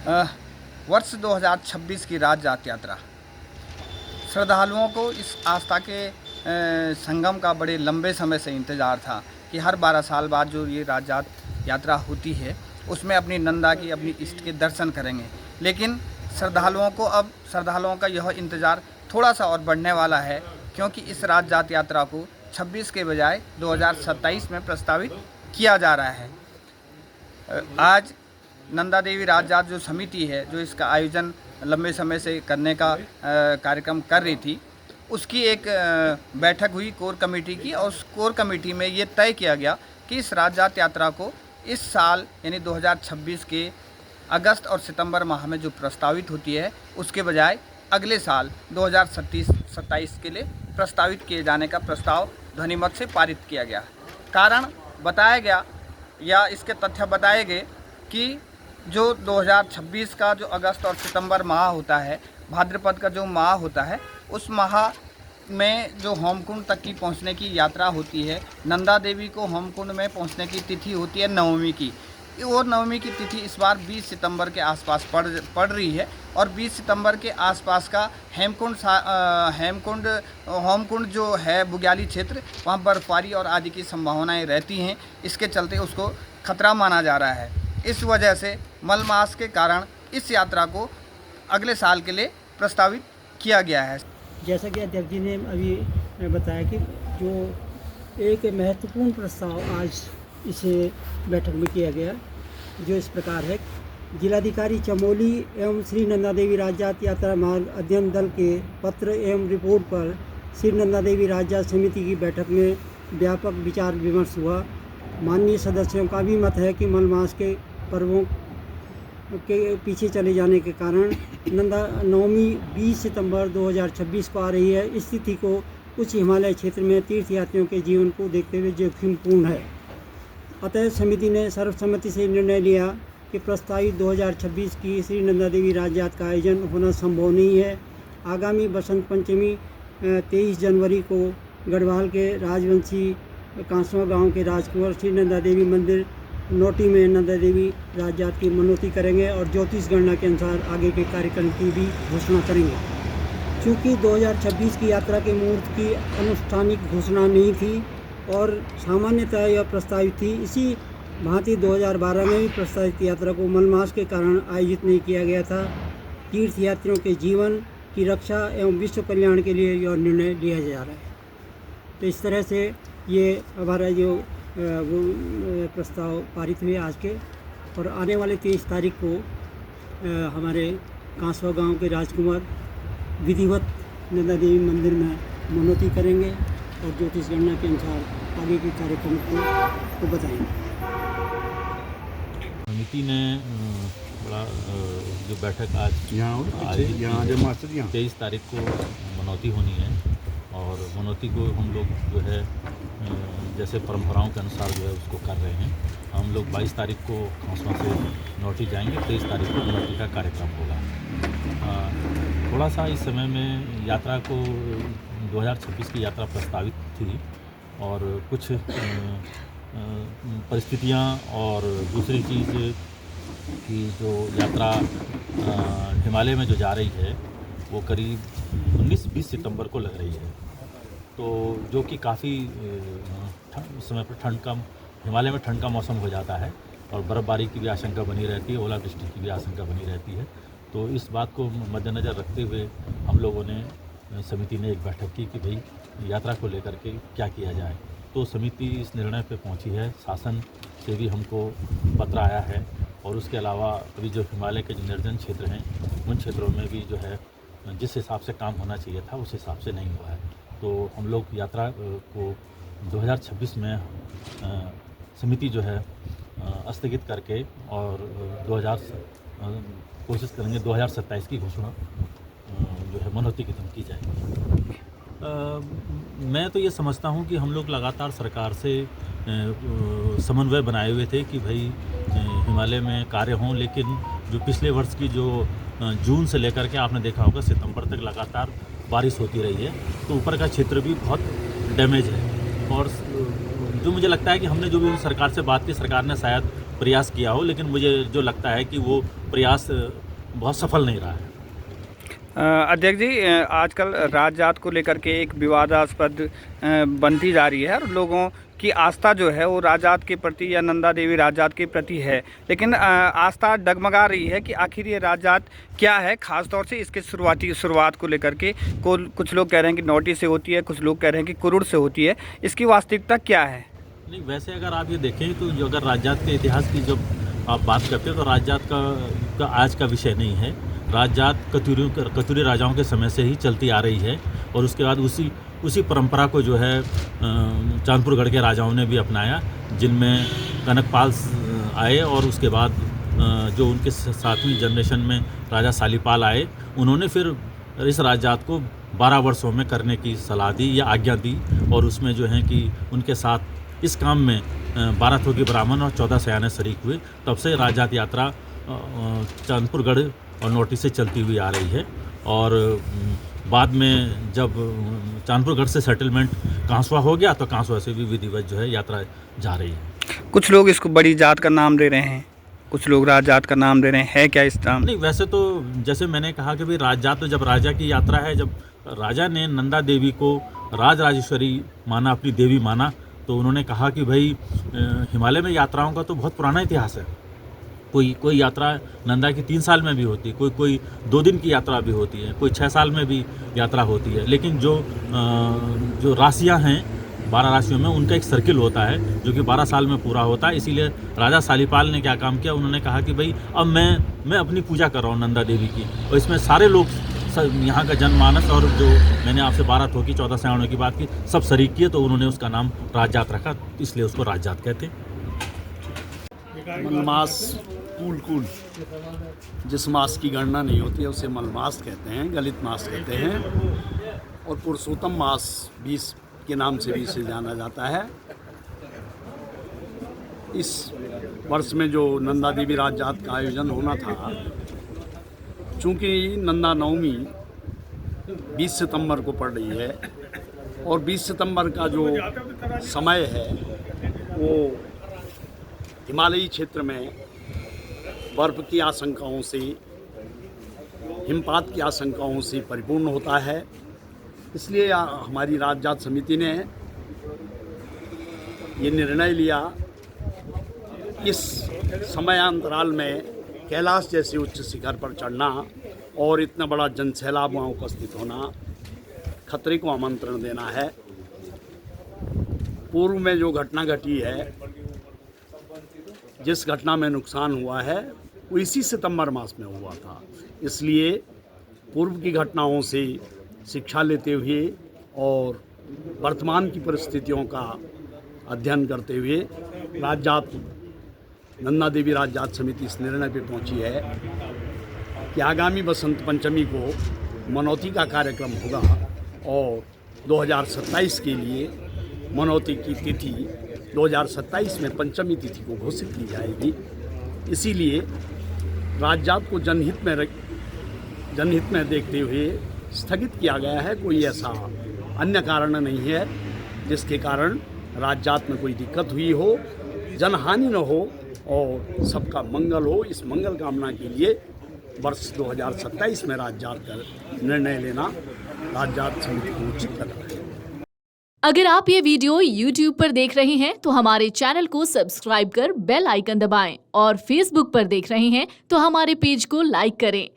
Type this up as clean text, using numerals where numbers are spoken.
अ, वर्ष 2026 की राज जात यात्रा श्रद्धालुओं को इस आस्था के संगम का बड़े लंबे समय से इंतज़ार था कि हर 12 साल बाद जो ये राज जात यात्रा होती है उसमें अपनी नंदा की अपनी इष्ट के दर्शन करेंगे। लेकिन श्रद्धालुओं का यह इंतज़ार थोड़ा सा और बढ़ने वाला है, क्योंकि इस राज जात यात्रा को 26 के बजाय 2027 में प्रस्तावित किया जा रहा है। आज नंदा देवी राज जात जो समिति है, जो इसका आयोजन लंबे समय से करने का कार्यक्रम कर रही थी, उसकी एक बैठक हुई कोर कमेटी की, और उस कोर कमेटी में ये तय किया गया कि इस राज जात यात्रा को इस साल यानी 2026 के अगस्त और सितंबर माह में जो प्रस्तावित होती है, उसके बजाय अगले साल 2027 के लिए प्रस्तावित किए जाने का प्रस्ताव ध्वनिमत से पारित किया गया। कारण बताया गया या इसके तथ्य बताए गए कि जो 2026 का जो अगस्त और सितंबर माह होता है, भाद्रपद का जो माह होता है, उस माह में जो होमकुंड तक की पहुंचने की यात्रा होती है, नंदा देवी को होमकुंड में पहुंचने की तिथि होती है नवमी की। और नवमी की तिथि इस बार 20 सितंबर के आसपास पड़ रही है, और 20 सितंबर के आसपास का होमकुंड जो है बुग्याली क्षेत्र, वहाँ बर्फबारी और आदि की संभावनाएं रहती हैं। इसके चलते उसको खतरा माना जा रहा है। इस वजह से मलमास के कारण इस यात्रा को अगले साल के लिए प्रस्तावित किया गया है। जैसा कि अध्यक्ष जी ने अभी बताया कि जो एक महत्वपूर्ण प्रस्ताव आज इस बैठक में किया गया, जो इस प्रकार है। जिलाधिकारी चमोली एवं श्री नंदा देवी राज जात यात्रा मार्ग अध्ययन दल के पत्र एवं रिपोर्ट पर श्री नंदा देवी राज जात समिति की बैठक में व्यापक विचार विमर्श हुआ। माननीय सदस्यों का भी मत है कि मलमास के पर्वों के पीछे चले जाने के कारण नंदा नवमी 20 सितंबर 2026 को आ रही है। इस तिथि को उच्च हिमालय क्षेत्र में तीर्थयात्रियों के जीवन को देखते हुए जोखिमपूर्ण है। अतः समिति ने सर्वसम्मति से निर्णय लिया कि प्रस्तावित 2026 की श्री नंदा देवी राज जात का आयोजन होना संभव नहीं है। आगामी बसंत पंचमी 23 जनवरी को गढ़वाल के राजवंशी कांसवा गांव के राजकुंवर श्री नंदा देवी मंदिर नोटी में नंदा देवी राज जात की मनौती करेंगे और ज्योतिष गणना के अनुसार आगे के कार्यक्रम की भी घोषणा करेंगे। चूँकि 2026 की यात्रा के मुहूर्त की अनुष्ठानिक घोषणा नहीं थी और सामान्यतः यह प्रस्तावित थी, इसी भांति 2012 में भी प्रस्तावित यात्रा को मलमास के कारण आयोजित नहीं किया गया था। तीर्थयात्रियों के जीवन की रक्षा एवं विश्व कल्याण के लिए यह निर्णय लिया जा रहा है। तो इस तरह से ये हमारा जो प्रस्ताव पारित हुए आज के, और आने वाले 23 तारीख को हमारे कांसवा गांव के राजकुमार विधिवत नंदा देवी मंदिर में मनौती करेंगे और ज्योतिष गणना के अनुसार आगे के कार्यक्रम को बताएंगे। समिति ने बड़ा जो बैठक आज 23 तारीख को मनौती होनी है, और मनौती को हम लोग जो है जैसे परंपराओं के अनुसार जो है उसको कर रहे हैं। हम लोग 22 तारीख को कांसवा से नौटी जाएंगे, 23 तारीख को मनौती का कार्यक्रम होगा। थोड़ा सा इस समय में यात्रा को 2026 की यात्रा प्रस्तावित थी, और कुछ परिस्थितियां और दूसरी चीज़ कि जो यात्रा हिमालय में जो जा रही है वो करीब 19-20 सितंबर को लग रही है, तो जो कि काफ़ी समय पर हिमालय में ठंड का मौसम हो जाता है, और बर्फ़बारी की भी आशंका बनी रहती है, ओलावृष्टि की भी आशंका बनी रहती है। तो इस बात को मद्देनज़र रखते हुए हम लोगों ने समिति ने एक बैठक की कि भाई यात्रा को लेकर के क्या किया जाए। तो समिति इस निर्णय पे पहुंची है। शासन से भी हमको पत्र आया है, और उसके अलावा अभी जो हिमालय के जो निर्जन क्षेत्र हैं उन क्षेत्रों में भी जो है जिस हिसाब से काम होना चाहिए था उस हिसाब से नहीं हुआ है। तो हम लोग यात्रा को 2026 में समिति जो है स्थगित करके और कोशिश करेंगे 2027 की घोषणा जो है मनौती की दिन की जाएगी। मैं तो ये समझता हूँ कि हम लोग लगातार सरकार से समन्वय बनाए हुए थे कि भाई हिमालय में कार्य हों, लेकिन जो पिछले वर्ष की जो जून से लेकर के आपने देखा होगा सितंबर तक लगातार बारिश होती रही है, तो ऊपर का क्षेत्र भी बहुत डैमेज है। और जो मुझे लगता है कि हमने जो भी सरकार से बात की, सरकार ने शायद प्रयास किया हो, लेकिन मुझे जो लगता है कि वो प्रयास बहुत सफल नहीं रहा है। अध्यक्ष जी, आजकल राज जात को लेकर के एक विवादास्पद बनती जा रही है और लोगों की आस्था जो है वो राज जात के प्रति या नंदा देवी राज जात के प्रति है, लेकिन आस्था डगमगा रही है कि आखिर ये राज जात क्या है। ख़ास तौर से इसके शुरुआत को लेकर के कुछ लोग कह रहे हैं कि नोटी से होती है, कुछ लोग कह रहे हैं कि कुरुड़ से होती है। इसकी वास्तविकता क्या है? नहीं, वैसे अगर आप ये देखें तो जो अगर राज जात के इतिहास की जब आप बात करते हैं तो राज जात का आज का विषय नहीं है। राज जात कतूरी राजाओं के समय से ही चलती आ रही है और उसके बाद उसी परंपरा को जो है चांदपुरगढ़ के राजाओं ने भी अपनाया, जिनमें कनकपाल आए और उसके बाद जो उनके 7वीं जनरेशन में राजा सालीपाल आए, उन्होंने फिर इस राज जात को 12 वर्षों में करने की सलाह दी या आज्ञा दी और उसमें जो है कि उनके साथ इस काम में 12 थोकी ब्राह्मण और 14 सयाने शरीक हुए। तब से राज जात यात्रा चांदपुरगढ़ और नोटी से चलती हुई आ रही है और बाद में जब चांदपुरगढ़ से सेटलमेंट कांसवा हो गया तो कांसवा से भी विधिवत जो है यात्रा जा रही है। कुछ लोग इसको बड़ी जात का नाम दे रहे हैं, कुछ लोग राज जात का नाम दे रहे हैं, है क्या इस नाम? नहीं, वैसे तो जैसे मैंने कहा कि भाई राज जात तो जब राजा की यात्रा है, जब राजा ने नंदा देवी को राजराजेश्वरी माना, अपनी देवी माना, तो उन्होंने कहा कि भाई हिमालय में यात्राओं का तो बहुत पुराना इतिहास है। कोई यात्रा नंदा की 3 साल में भी होती है, कोई 2 दिन की यात्रा भी होती है, कोई 6 साल में भी यात्रा होती है। लेकिन जो राशियाँ हैं 12 राशियों में, उनका एक सर्किल होता है जो कि 12 साल में पूरा होता है। इसीलिए राजा सालीपाल ने क्या काम किया, उन्होंने कहा कि भाई अब मैं अपनी पूजा कर रहा हूँ नंदा देवी की, और इसमें सारे लोग यहाँ का जनमानस और जो मैंने आपसे 12 थोकी 14 सयानों की बात की, सब शरीक किए, तो उन्होंने उसका नाम राज जात रखा, इसलिए उसको राज जात कहते हैं। मलमास कुल जिस मास की गणना नहीं होती है उसे मलमास कहते हैं, गलित मास कहते हैं, और पुरुषोत्तम मास 20 के नाम से भी इसे जाना जाता है। इस वर्ष में जो नंदा देवी राज जात का आयोजन होना था, चूँकि नंदा नवमी 20 सितंबर को पड़ रही है और 20 सितंबर का जो समय है वो हिमालयी क्षेत्र में बर्फ़ की आशंकाओं से, हिमपात की आशंकाओं से परिपूर्ण होता है। इसलिए हमारी राज जात समिति ने ये निर्णय लिया, इस समयांतराल में कैलाश जैसे उच्च शिखर पर चढ़ना और इतना बड़ा जनसैलाब वहाँ उपस्थित होना, खतरे को आमंत्रण देना है। पूर्व में जो घटना घटी है, जिस घटना में नुकसान हुआ है, वो इसी सितंबर मास में हुआ था। इसलिए पूर्व की घटनाओं से शिक्षा लेते हुए और वर्तमान की परिस्थितियों का अध्ययन करते हुए राज जात नंदा देवी राज जात समिति इस निर्णय पे पहुंची है कि आगामी बसंत पंचमी को मनौती का कार्यक्रम होगा और 2027 के लिए मनौती की तिथि 2027 में पंचमी तिथि को घोषित की जाएगी। इसीलिए राज जात को जनहित में देखते हुए स्थगित किया गया है। कोई ऐसा अन्य कारण नहीं है जिसके कारण राज जात में कोई दिक्कत हुई हो, जनहानि न हो और सबका मंगल हो। इस मंगल कामना के लिए वर्ष 2027 में राज जात का निर्णय लेना राज जात समिति को उचित लगा है। अगर आप ये वीडियो YouTube पर देख रहे हैं तो हमारे चैनल को सब्सक्राइब कर बेल आइकन दबाएं और Facebook पर देख रहे हैं तो हमारे पेज को लाइक करें।